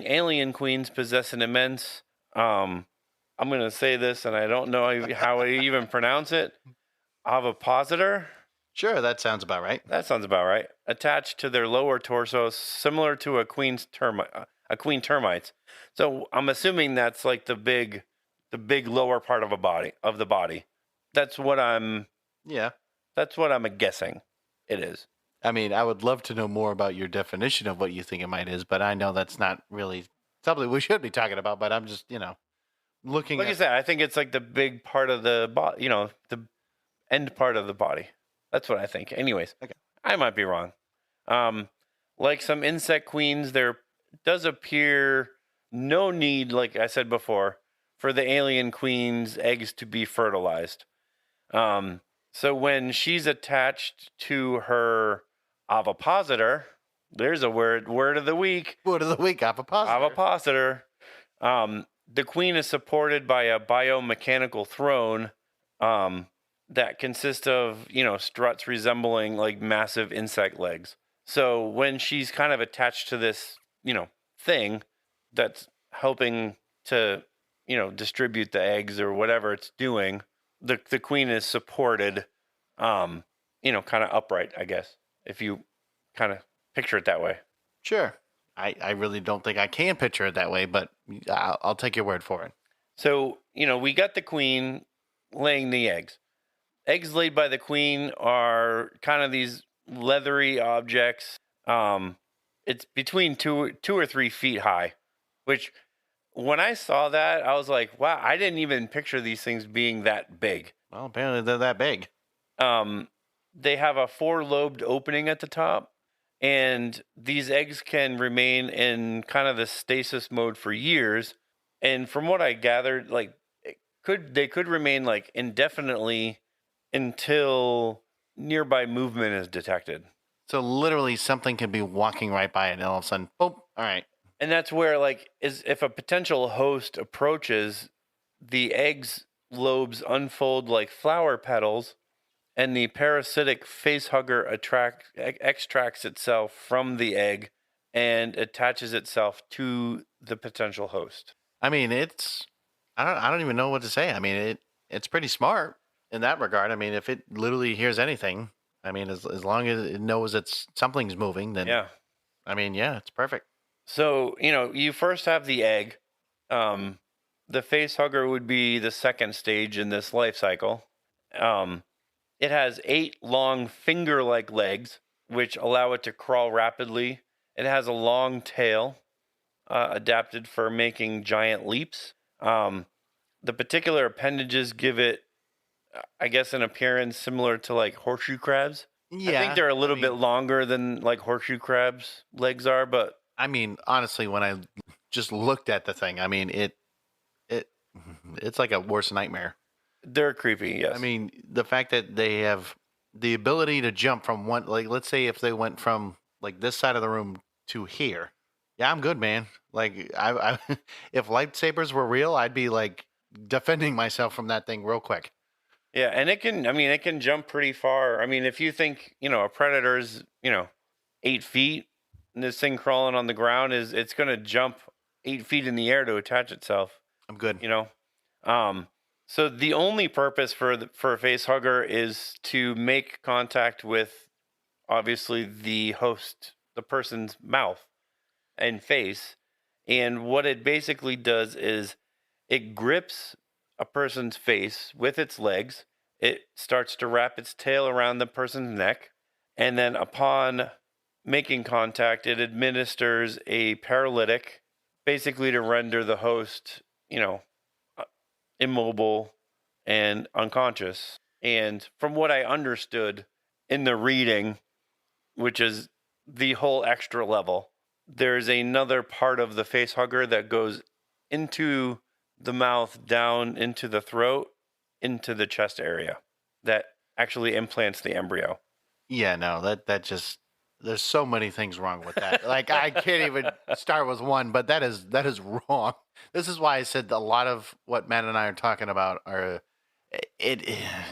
alien queens possess an immense, I'm going to say this, and I don't know how I even pronounce it, ovipositor.
Sure, that sounds about right.
That sounds about right. Attached to their lower torso, similar to a queen termite's. So I'm assuming that's like the big lower part of the body. That's what I'm.
Yeah.
That's what I'm guessing. It is.
I mean, I would love to know more about your definition of what you think it might is, but I know that's not really something we should be talking about. But I'm just, looking
Like I
at.
said, I think it's like the big part of the body. The end part of the body. That's what I think. Anyways,
Okay.
I might be wrong. Like some insect queens, there does appear no need, like I said before, for the alien queen's eggs to be fertilized. So when she's attached to her ovipositor, there's a word of the week.
Word of the week, ovipositor.
Ovipositor. The queen is supported by a biomechanical throne that consists of, struts resembling like massive insect legs. So when she's kind of attached to this, thing that's helping to, distribute the eggs or whatever it's doing, the queen is supported, kind of upright, I guess, if you kind of picture it that way.
Sure. I really don't think I can picture it that way, but I'll take your word for it.
So, we got the queen laying the eggs. Eggs laid by the queen are kind of these leathery objects. It's between 2 or 3 feet high, which when I saw that, I was like, wow, I didn't even picture these things being that big.
Well, apparently they're that big.
They have a 4-lobed opening at the top, and these eggs can remain in kind of the stasis mode for years. And from what I gathered, like they could remain like indefinitely until nearby movement is detected.
So literally something could be walking right by it and all of a sudden, boom, all right.
And that's where if a potential host approaches, the egg's lobes unfold like flower petals, and the parasitic facehugger extracts itself from the egg and attaches itself to the potential host.
I mean, I don't even know what to say. I mean, it's pretty smart in that regard. I mean, if it literally hears anything, I mean, as long as it knows something's moving, then
Yeah.
I mean, yeah, it's perfect.
So, you first have the egg. The facehugger would be the second stage in this life cycle. It has 8 long finger-like legs, which allow it to crawl rapidly. It has a long tail, adapted for making giant leaps. The particular appendages give it, I guess, an appearance similar to like horseshoe crabs.
Yeah,
I think they're a little bit longer than like horseshoe crabs' legs are, but
I mean, honestly, when I just looked at the thing, I mean, it's like a worst nightmare.
they're creepy. Yes.
I mean, the fact that they have the ability to jump from one, like, let's say if they went from like this side of the room to here, yeah, I'm good, man. Like, if lightsabers were real, I'd be like defending myself from that thing real quick.
Yeah, and it can jump pretty far. I mean, if you think, a predator's, 8 feet, and this thing crawling on the ground it's going to jump 8 feet in the air to attach itself.
I'm good.
So the only purpose for a facehugger is to make contact with, obviously, the host, the person's mouth and face. And what it basically does is it grips a person's face with its legs. It starts to wrap its tail around the person's neck. And then upon making contact, it administers a paralytic, basically to render the host, immobile and unconscious. And from what I understood in the reading, which is the whole extra level, there's another part of the facehugger that goes into the mouth, down into the throat, into the chest area, that actually implants the embryo.
Yeah, no, that just there's so many things wrong with that. Like, I can't even start with one, but that is wrong. This is why I said a lot of what Matt and I are talking about it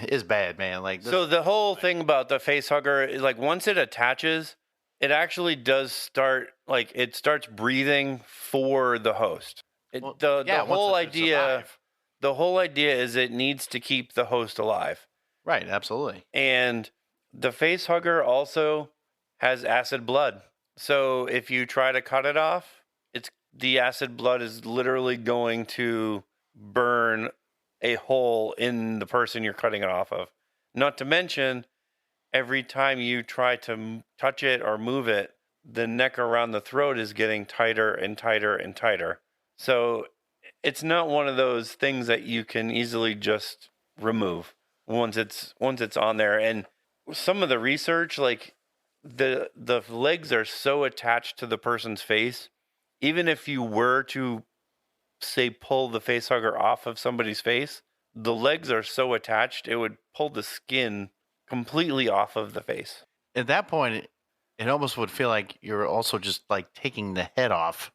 is bad, man. Like,
So the whole thing about the facehugger is like once it attaches, it actually does start, like, it starts breathing for the host. The whole idea is it needs to keep the host alive.
right, absolutely.
And The face hugger also has acid blood. So if you try to cut it off, the acid blood is literally going to burn a hole in the person you're cutting it off of. Not to mention, every time you try to touch it or move it, the neck around the throat is getting tighter and tighter and tighter. So it's not one of those things that you can easily just remove once it's on there. And some of the research, like the legs are so attached to the person's face, even if you were to say pull the face hugger off of somebody's face, the legs are so attached it would pull the skin completely off of the face.
At that point, it almost would feel like you're also just like taking the head off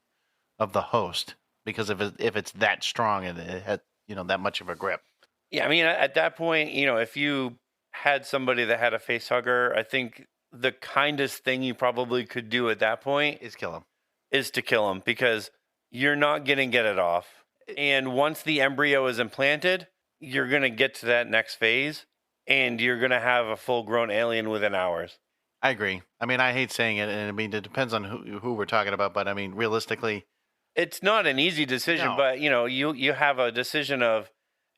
of the host, because if it's that strong and it had that much of a grip.
Yeah, I mean, at that point, if you had somebody that had a face hugger, I think the kindest thing you probably could do at that point
Is kill him.
Is to kill him, because you're not going to get it off. And once the embryo is implanted, you're going to get to that next phase and you're going to have a full-grown alien within hours.
I agree. I mean, I hate saying it, and I mean, it depends on who we're talking about, but I mean, realistically,
it's not an easy decision,
no.
But you have a decision of,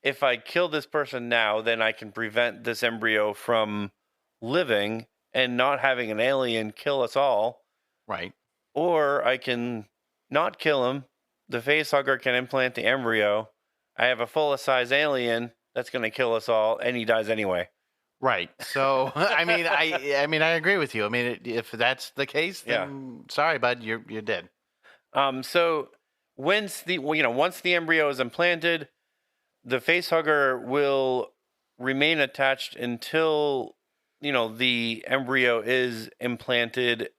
if I kill this person now, then I can prevent this embryo from living and not having an alien kill us all.
Right.
Or I can not kill him. The face hugger can implant the embryo. I have a full-size alien that's going to kill us all, and he dies anyway.
Right. So, I mean, I agree with you. I mean, if that's the case, then sorry, bud, you're dead.
So once the embryo is implanted, the face hugger will remain attached until the embryo is implanted,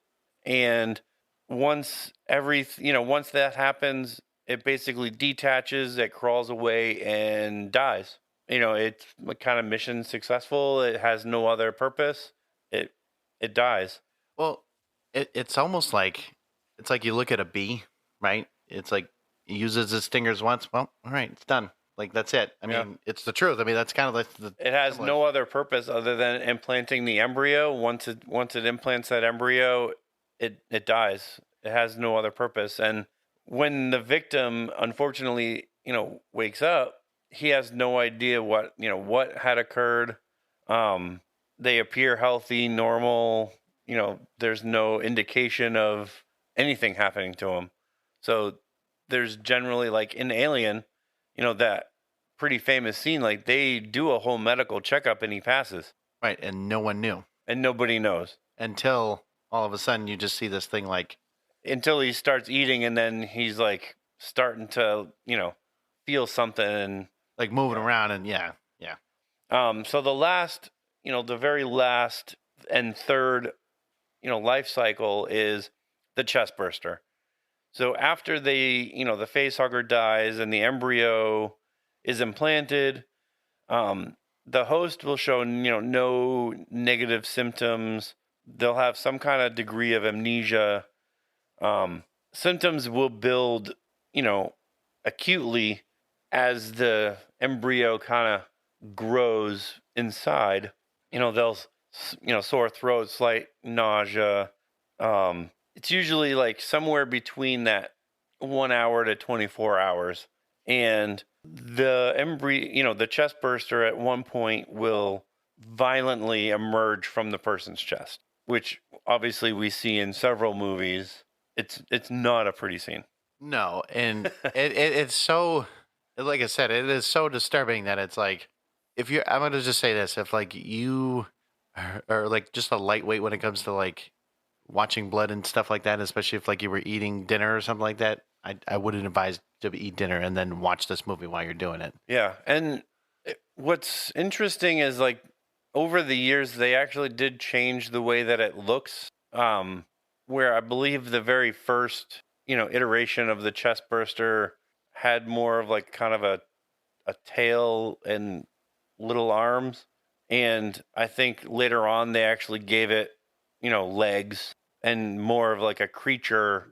and once that happens, it basically detaches, it crawls away and dies. It's kind of mission successful. It has no other purpose. It dies.
Well, it's almost like you look at a bee, right? It's like it uses its stingers once. Well, all right, it's done. Like, that's it. I mean, it's the truth. I mean, that's kind of the
it has no other purpose other than implanting the embryo. Once it implants that embryo, it dies. It has no other purpose. And when the victim, unfortunately, wakes up, he has no idea what had occurred. They appear healthy, normal. There's no indication of anything happening to him. So there's generally, like in Alien, that pretty famous scene, like they do a whole medical checkup and he passes.
Right, and no one knew.
And nobody knows.
Until all of a sudden you just see this thing
until he starts eating, and then he's like starting to, feel something and
like moving around, and yeah.
So the very last and third, life cycle is the chest burster. So after the face hugger dies and the embryo is implanted, the host will show, no negative symptoms. They'll have some kind of degree of amnesia. Symptoms will build, acutely as the embryo kind of grows inside. They'll, sore throat, slight nausea. It's usually like somewhere between that 1 hour to 24 hours. And the embryo, the chest burster at one point will violently emerge from the person's chest, which obviously we see in several movies. It's not a pretty scene.
No, and it's so, like I said, it is so disturbing that it's like, I'm going to just say this, if like you are like just a lightweight when it comes to like watching blood and stuff like that, especially if like you were eating dinner or something like that, I wouldn't advise to eat dinner and then watch this movie while you're doing it.
Yeah, and what's interesting is, like, over the years they actually did change the way that it looks. Where I believe the very first iteration of the chest burster had more of like kind of a tail and little arms, and I think later on they actually gave it legs and more of like a creature,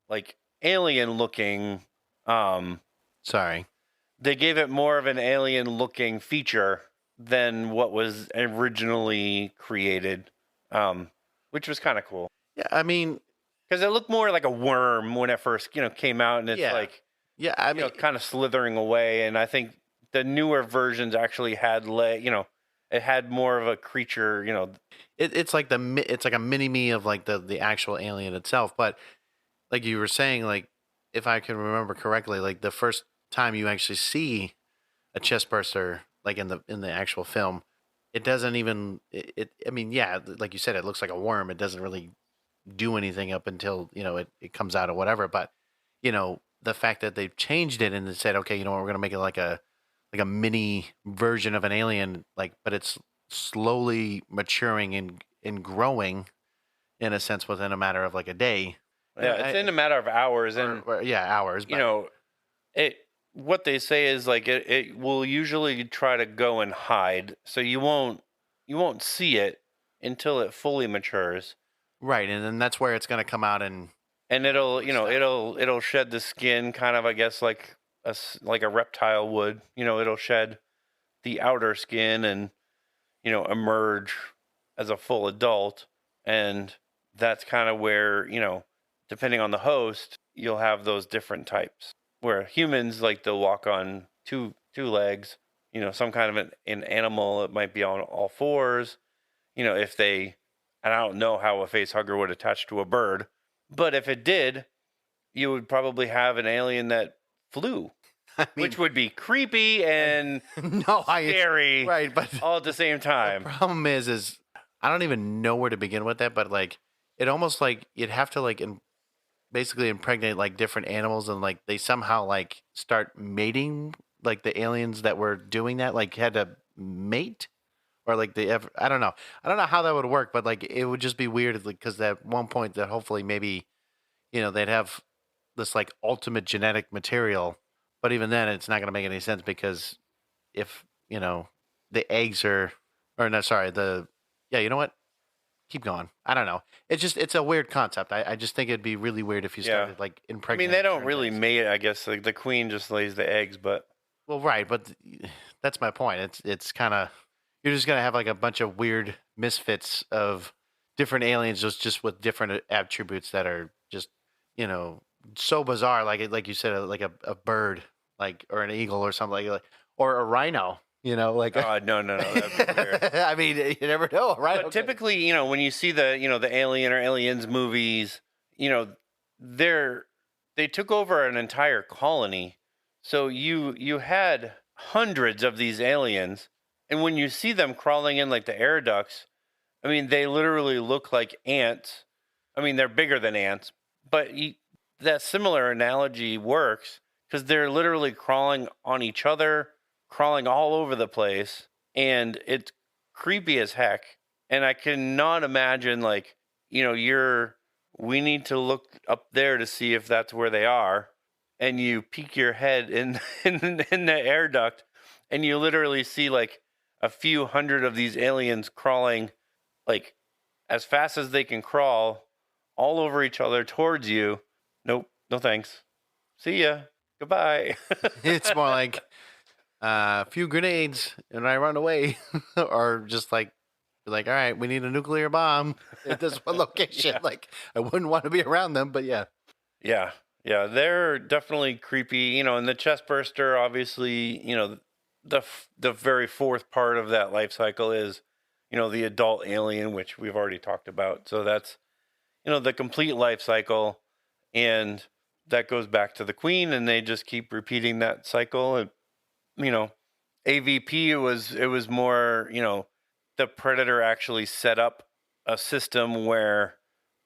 like alien looking.
Sorry.
They gave it more of an alien looking feature than what was originally created, which was kind of cool.
Yeah, I mean,
because it looked more like a worm when it first came out, and it's like
I mean,
kind of slithering away. And I think the newer versions actually had it had more of a creature.
it's like it's like a mini me of like the actual alien itself. But like you were saying, like if I can remember correctly, like the first time you actually see a chest burster, like in the actual film, it doesn't even I mean, yeah, like you said, it looks like a worm. It doesn't really do anything up until it comes out or whatever. But the fact that they've changed it and they said, okay, we're gonna make it like a mini version of an alien, like, but it's slowly maturing and growing in a sense within a matter of like a day.
Yeah, it's in a matter of hours, and
yeah, hours. But,
it. What they say is like it will usually try to go and hide, so you won't see it until it fully matures.
right, and then that's where it's going to come out and
it'll it'll shed the skin, kind of, I guess, like a reptile would. It'll shed the outer skin and emerge as a full adult, and that's kind of where depending on the host, you'll have those different types. Where humans, like, they'll walk on two legs, some kind of an animal. It might be on all fours. If they, and I don't know how a face hugger would attach to a bird, but if it did, you would probably have an alien that flew, which would be creepy and scary,
right? But
all at the same time.
The problem is I don't even know where to begin with that. But like, it almost like you'd have to like basically impregnate like different animals, and like they somehow like start mating, like the aliens that were doing that like had to mate, or like they ever, I don't know how that would work, but like it would just be weird because at one point that hopefully maybe they'd have this like ultimate genetic material, but even then it's not going to make any sense because if the eggs are, or no, sorry, the, yeah, you know what, keep going. I don't know. It's a weird concept. I just think it'd be really weird if you started like
I
impregnating.
mean, they don't really mate. I guess like the queen just lays the eggs, but
well, right, but that's my point. It's kind of, you're just gonna have like a bunch of weird misfits of different aliens just with different attributes that are just so bizarre. Like you said, like a bird, like, or an eagle or something like or a rhino. Like,
no, that'd be weird.
I mean, you never know, right?
But typically, when you see the the Alien or Aliens movies, they took over an entire colony, so you had hundreds of these aliens, and when you see them crawling in like the air ducts, I mean, they literally look like ants. I mean, they're bigger than ants, but that similar analogy works because they're literally crawling on each other, crawling all over the place, and it's creepy as heck. And I cannot imagine, like, we need to look up there to see if that's where they are, and you peek your head in in the air duct, and you literally see like a few hundred of these aliens crawling, like, as fast as they can crawl, all over each other towards you. Nope, no thanks. See ya. Goodbye.
It's more like a few grenades and I run away, or just like, all right, we need a nuclear bomb at this one location.
Yeah.
Like, I wouldn't want to be around them, but yeah.
Yeah, they're definitely creepy. And the chest burster, obviously, the very fourth part of that life cycle is, the adult alien, which we've already talked about. So that's, the complete life cycle, and that goes back to the queen, and they just keep repeating that cycle. And AVP, it was more, the predator actually set up a system where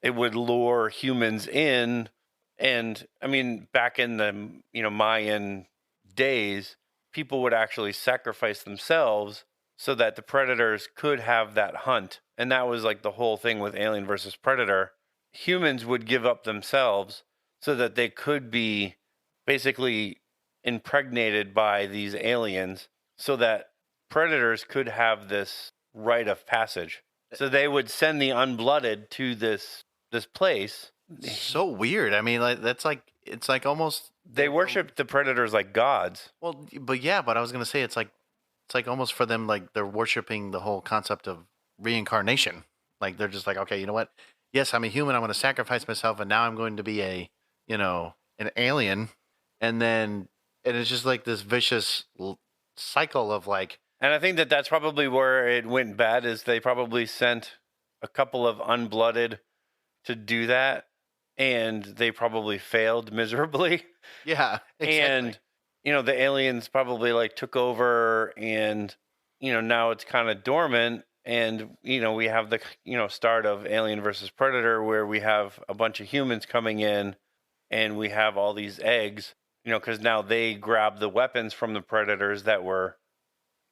it would lure humans in. And I mean, back in the Mayan days, people would actually sacrifice themselves so that the predators could have that hunt. And that was like the whole thing with Alien versus Predator. Humans would give up themselves so that they could be basically impregnated by these aliens, so that predators could have this rite of passage. So they would send the unblooded to this place.
So weird. I mean, like, that's like, it's like almost
they worship the predators like gods.
Well, but yeah, but I was gonna say it's like it's like almost for them, like they're worshiping the whole concept of reincarnation. Like they're just like, okay, you know what? Yes, I'm a human. I'm going to sacrifice myself, and now I'm going to be an alien, and then and it's just like this vicious cycle of like,
And I think that that's probably where it went bad. Is they probably sent a couple of unblooded to do that, and they probably failed miserably.
yeah, exactly.
And the aliens probably like took over, and now it's kind of dormant. And we have the start of Alien versus Predator, where we have a bunch of humans coming in, and we have all these eggs. Because now they grab the weapons from the predators that were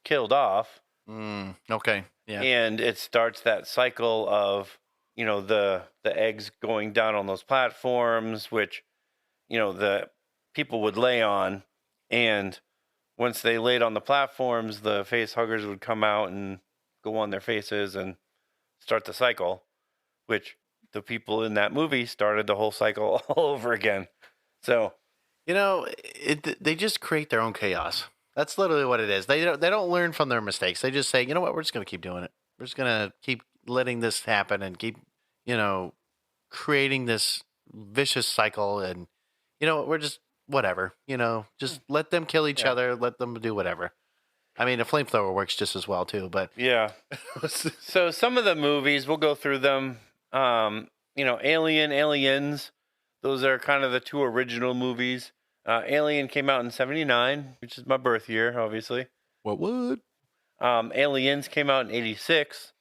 killed off.
Okay. Yeah.
And it starts that cycle of the eggs going down on those platforms, which the people would lay on, and once they laid on the platforms, the face huggers would come out and go on their faces and start the cycle, which the people in that movie started the whole cycle all over again. So
they just create their own chaos. That's literally what it is. They don't learn from their mistakes. They just say, you know what, we're just going to keep doing it. We're just going to keep letting this happen and keep, creating this vicious cycle. And, we're just whatever, just let them kill each other. Let them do whatever. I mean, a flamethrower works just as well, too. But
yeah. So some of the movies, we'll go through them. Aliens. Those are kind of the two original movies. Alien came out in 1979, which is my birth year, obviously.
What would?
Aliens came out in 1986.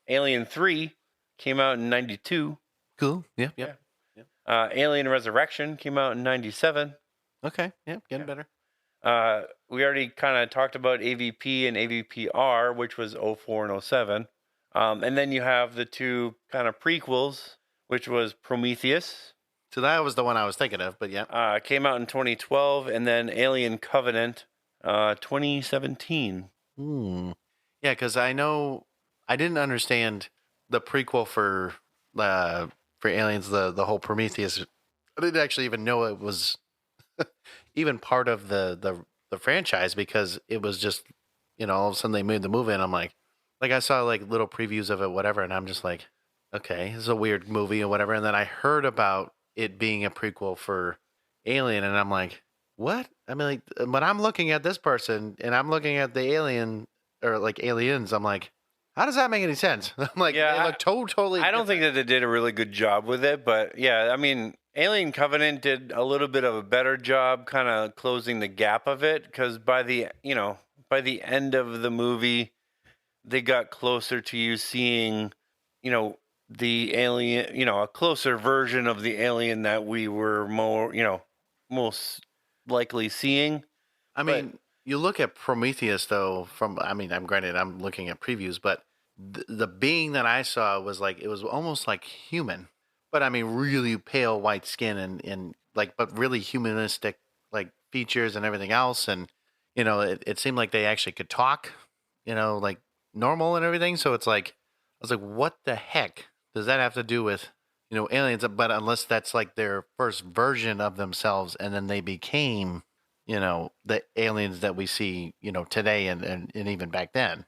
Alien 3 came out in 1992.
Cool. Yeah.
Alien Resurrection came out in 1997.
Okay. Yeah, getting better.
We already kind of talked about AVP and AVPR, which was 2004 and 2007. And then you have the two kind of prequels, which was Prometheus.
So that was the one I was thinking of, but yeah.
Came out in 2012, and then Alien Covenant, 2017.
Yeah, because I know I didn't understand the prequel for Aliens, the whole Prometheus. I didn't actually even know it was even part of the franchise, because it was just all of a sudden they made the movie, and I'm like I saw like little previews of it, whatever, and I'm just like, okay, this is a weird movie or whatever. And then I heard about it being a prequel for Alien, and I'm like, what? I mean, like, when I'm looking at this person and I'm looking at the alien or like aliens, I'm like, how does that make any sense? I'm like,
Yeah,
they look totally.
I don't think that they did a really good job with it, but yeah, I mean, Alien Covenant did a little bit of a better job kind of closing the gap of it, because by the end of the movie, they got closer to you seeing, the alien, a closer version of the alien that we were most likely seeing.
I mean, you look at Prometheus though. I'm granted, I'm looking at previews, but the being that I saw was like, it was almost like human, but I mean, really pale white skin and like, but really humanistic like features and everything else, and it seemed like they actually could talk, like normal and everything. So it's like, I was like, what the heck does that have to do with aliens? But unless that's like their first version of themselves, and then they became the aliens that we see today and even back then.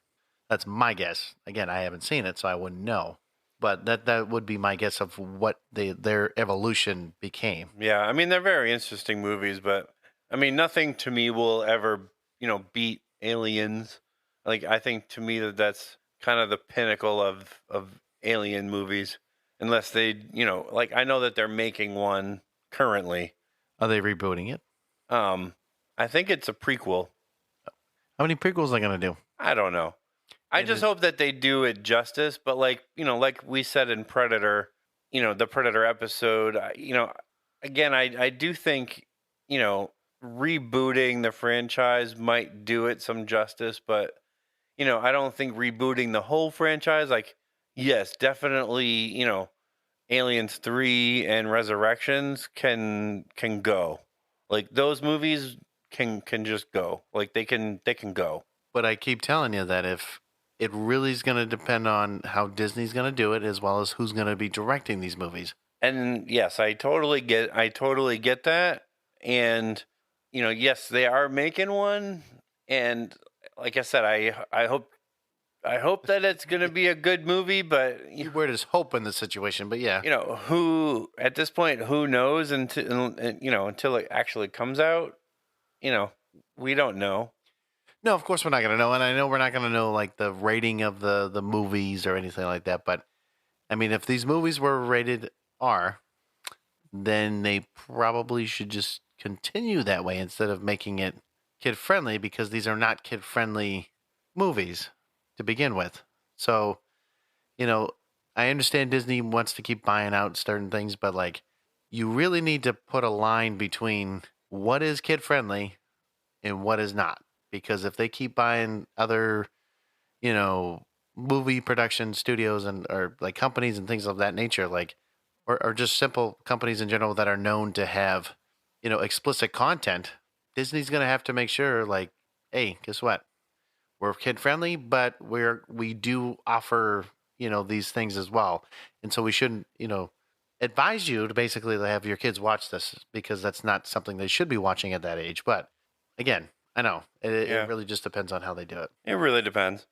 That's my guess. Again, I haven't seen it, so I wouldn't know. But that would be my guess of what their evolution became.
Yeah, I mean, they're very interesting movies, but I mean, nothing to me will ever beat Aliens. Like, I think to me that's kind of the pinnacle of alien movies, unless they like, I know that they're making one currently.
Are they rebooting it?
I think it's a prequel.
How many prequels are they going to do?
I don't know. I just hope that they do it justice. But like we said in Predator, the Predator episode, again, I do think, rebooting the franchise might do it some justice, but, I don't think rebooting the whole franchise, like, yes, definitely, Aliens 3 and Resurrections can go. Like, those movies can just go. Like, they can go.
But I keep telling you that if it really is going to depend on how Disney's going to do it, as well as who's going to be directing these movies.
And yes, I totally get that. And yes, they are making one, and like I said, I hope that it's going to be a good movie, but
Key word is hope in the situation, but yeah.
who at this point, who knows until until it actually comes out, we don't know.
No, of course we're not going to know, and I know we're not going to know like the rating of the movies or anything like that. But I mean, if these movies were rated R, then they probably should just continue that way instead of making it kid friendly, because these are not kid friendly movies to begin with. So, I understand Disney wants to keep buying out certain things, but like, you really need to put a line between what is kid friendly and what is not. Because if they keep buying other, movie production studios or like companies and things of that nature, like, or just simple companies in general that are known to have, explicit content, Disney's going to have to make sure, like, hey, guess what? We're kid friendly, but we do offer, these things as well. And so we shouldn't, advise you to basically have your kids watch this, because that's not something they should be watching at that age. But again, I know it really just depends on how they do it.
It really depends.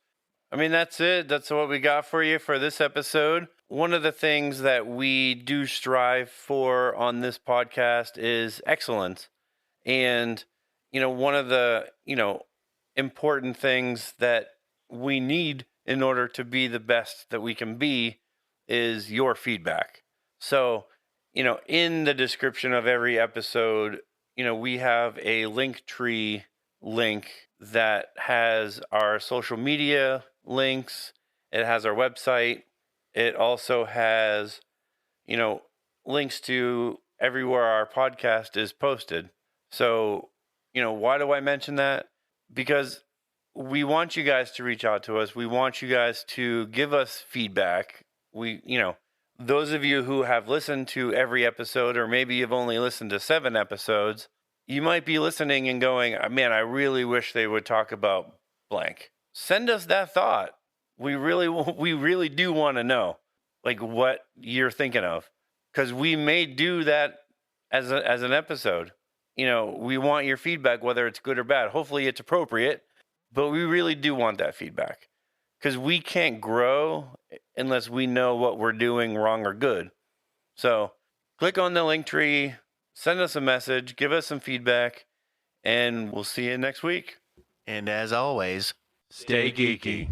I mean, that's it. That's what we got for you for this episode. One of the things that we do strive for on this podcast is excellence. And, one of the, important things that we need in order to be the best that we can be is your feedback. So, in the description of every episode, we have a Linktree link that has our social media links. It has our website. It also has, links to everywhere our podcast is posted. So, why do I mention that? Because we want you guys to reach out to us. We want you guys to give us feedback. Those of you who have listened to every episode, or maybe you've only listened to 7 episodes, you might be listening and going, man, I really wish they would talk about blank. Send us that thought. We really do want to know, like, what you're thinking of, because we may do that as an episode. We want your feedback, whether it's good or bad. Hopefully it's appropriate, but we really do want that feedback, because we can't grow unless we know what we're doing wrong or good. So click on the link tree, send us a message, give us some feedback, and we'll see you next week.
And as always,
stay geeky.